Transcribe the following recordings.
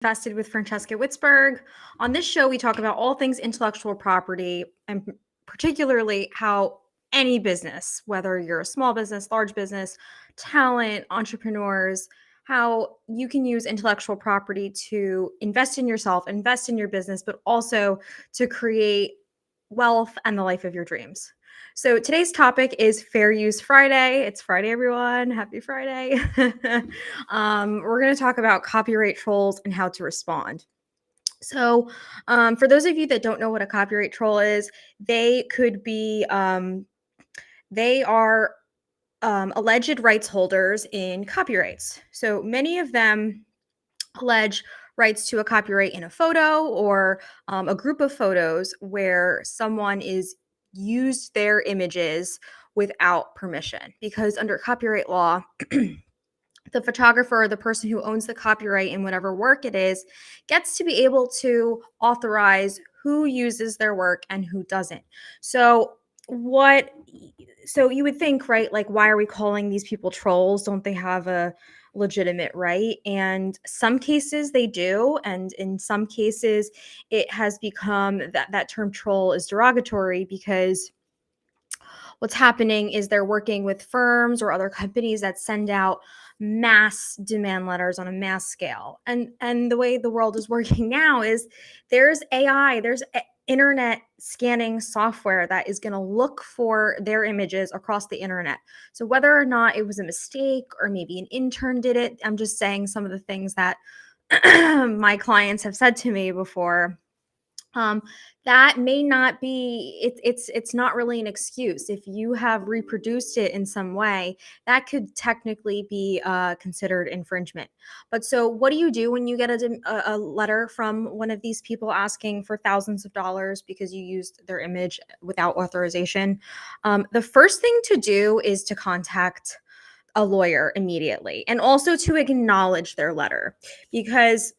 Invested with Francesca Witzberg. On this show, we talk about all things intellectual property and particularly how any business, whether you're a small business, large business, talent, entrepreneurs, how you can use intellectual property to invest in yourself, invest in your business, but also to create wealth and the life of your dreams. So today's topic is Fair Use Friday. It's Friday, everyone. Happy Friday. We're going to talk about copyright trolls and how to respond. So, for those of you that don't know what a copyright troll is, they could be, they are alleged rights holders in copyrights. So many of them allege rights to a copyright in a photo or a group of photos where someone is used their images without permission, because under copyright law the photographer or the person who owns the copyright in whatever work it is gets to be able to authorize who uses their work and who doesn't. So you would think, right, like, why are we calling these people trolls? Don't they have a legitimate right? And some cases they do, and in some cases it has become that term troll is derogatory, because what's happening is they're working with firms or other companies that send out mass demand letters on a mass scale. And the way the world is working now is there's AI, internet scanning software that is going to look for their images across the internet. So whether or not it was a mistake or maybe an intern did it, I'm just saying some of the things that my clients have said to me before. um, that may not be it's not really an excuse. If you have reproduced it in some way, that could technically be considered infringement. But so what do you do when you get a letter from one of these people asking for thousands of dollars because you used their image without authorization? The first thing to do is to contact a lawyer immediately, and also to acknowledge their letter, because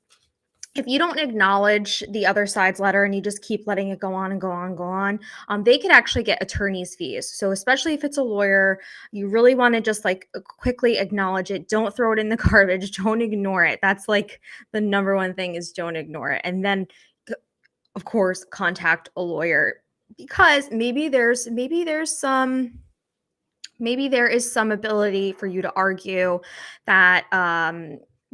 if you don't acknowledge the other side's letter and you just keep letting it go on and go on and go on, they could actually get attorney's fees. So especially if it's a lawyer, you really want to just like quickly acknowledge it. Don't throw it in the garbage. Don't ignore it. That's like the number one thing, is don't ignore it. And then, of course, contact a lawyer, because maybe there is some ability for you to argue that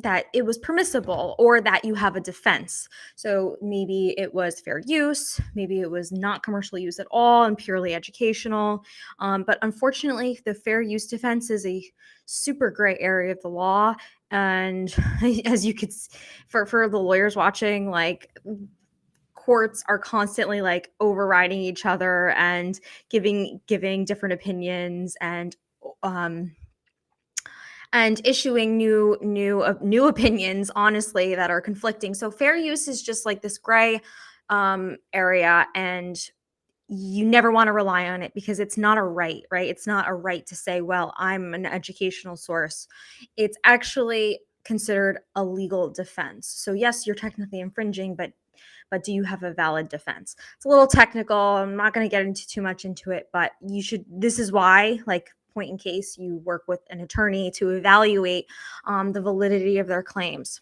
that it was permissible, or that you have a defense. So maybe it was fair use, maybe it was not commercial use at all and purely educational. But unfortunately, the fair use defense is a super gray area of the law. And as you could, for the lawyers watching, like, courts are constantly like overriding each other and giving different opinions, um and issuing new opinions, honestly, that are conflicting. So fair use is just like this gray area, and you never want to rely on it, because it's not a right? It's not a right to say, well, I'm an educational source. It's actually considered a legal defense. So yes, you're technically infringing, but do you have a valid defense? It's a little technical. I'm not going to get into too much into it, but you should. This is why, like, point in case, you work with an attorney to evaluate the validity of their claims.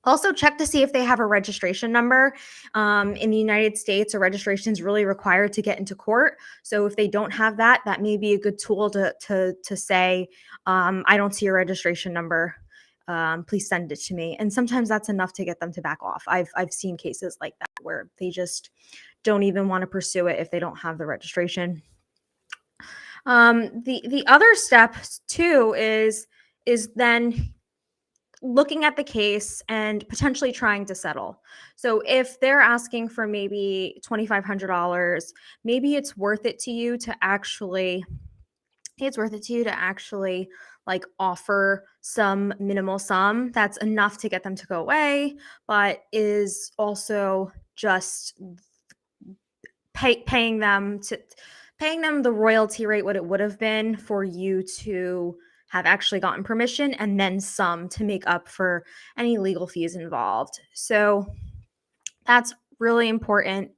Also, check to see if they have a registration number. In the United States, a registration is really required to get into court. So if they don't have that, that may be a good tool to say, I don't see your registration number. Please send it to me. And sometimes that's enough to get them to back off. I've seen cases like that where they just don't even want to pursue it if they don't have the registration. The other step too is then looking at the case and potentially trying to settle. So if they're asking for maybe $2,500, maybe it's worth it to you to actually like offer some minimal sum that's enough to get them to go away, but is also just paying them the royalty rate, what it would have been for you to have actually gotten permission, and then some to make up for any legal fees involved. So that's really important.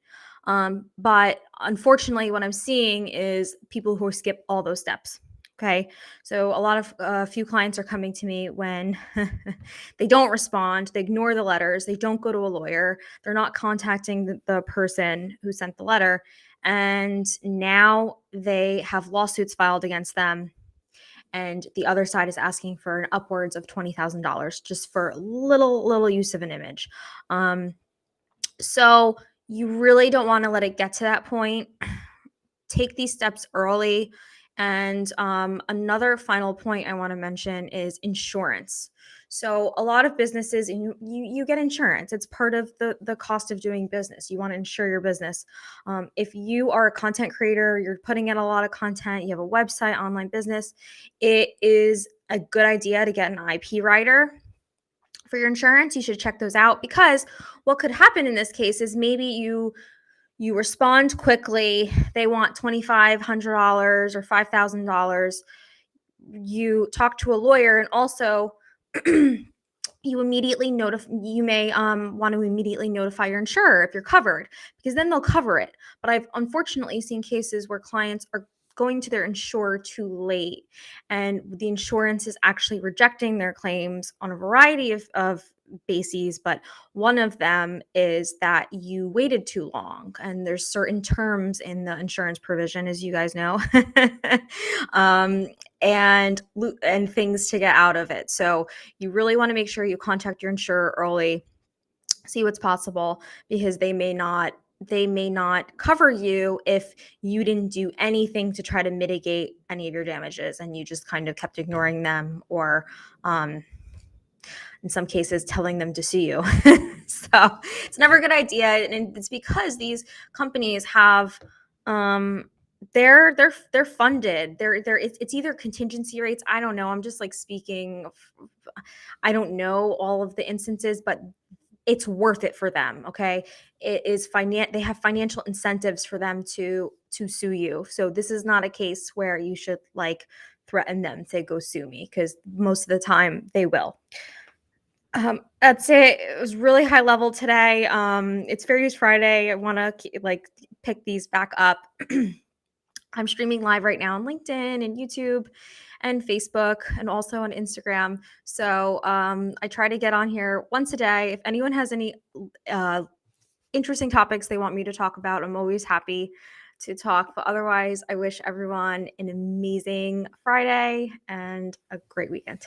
But unfortunately, what I'm seeing is people who skip all those steps. Okay. So a few clients are coming to me when they don't respond, they ignore the letters, they don't go to a lawyer, they're not contacting the person who sent the letter. And now they have lawsuits filed against them. And the other side is asking for an upwards of $20,000 just for little use of an image. Um, so you really don't want to let it get to that point. Take these steps early. And another final point I want to mention is insurance. So a lot of businesses, and you get insurance. It's part of the cost of doing business. You want to insure your business. If you are a content creator, you're putting in a lot of content, you have a website, online business, it is a good idea to get an IP writer for your insurance. You should check those out, because what could happen in this case is maybe you respond quickly, they want $2,500 or $5,000. You talk to a lawyer, and also you may want to immediately notify your insurer if you're covered, because then they'll cover it. But I've unfortunately seen cases where clients are going to their insurer too late, and the insurance is actually rejecting their claims on a variety of bases. But one of them is that you waited too long, and there's certain terms in the insurance provision, as you guys know, um, and things to get out of it. So you really want to make sure you contact your insurer early, see what's possible, because they may not cover you if you didn't do anything to try to mitigate any of your damages, and you just kind of kept ignoring them, or in some cases telling them to sue you. So it's never a good idea, and it's because these companies have they're funded. It's either contingency rates. I don't know. I'm just like speaking. I don't know all of the instances, but it's worth it for them. Okay, they have financial incentives for them to sue you. So this is not a case where you should like threaten them to go sue me, because most of the time they will. That's it. It was really high level today. It's Fair Use Friday. I want to like pick these back up. I'm streaming live right now on LinkedIn and YouTube and Facebook, and also on Instagram. So I try to get on here once a day. If anyone has any uh, interesting topics they want me to talk about, I'm always happy to talk. But otherwise, I wish everyone an amazing Friday and a great weekend.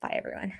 Bye, everyone.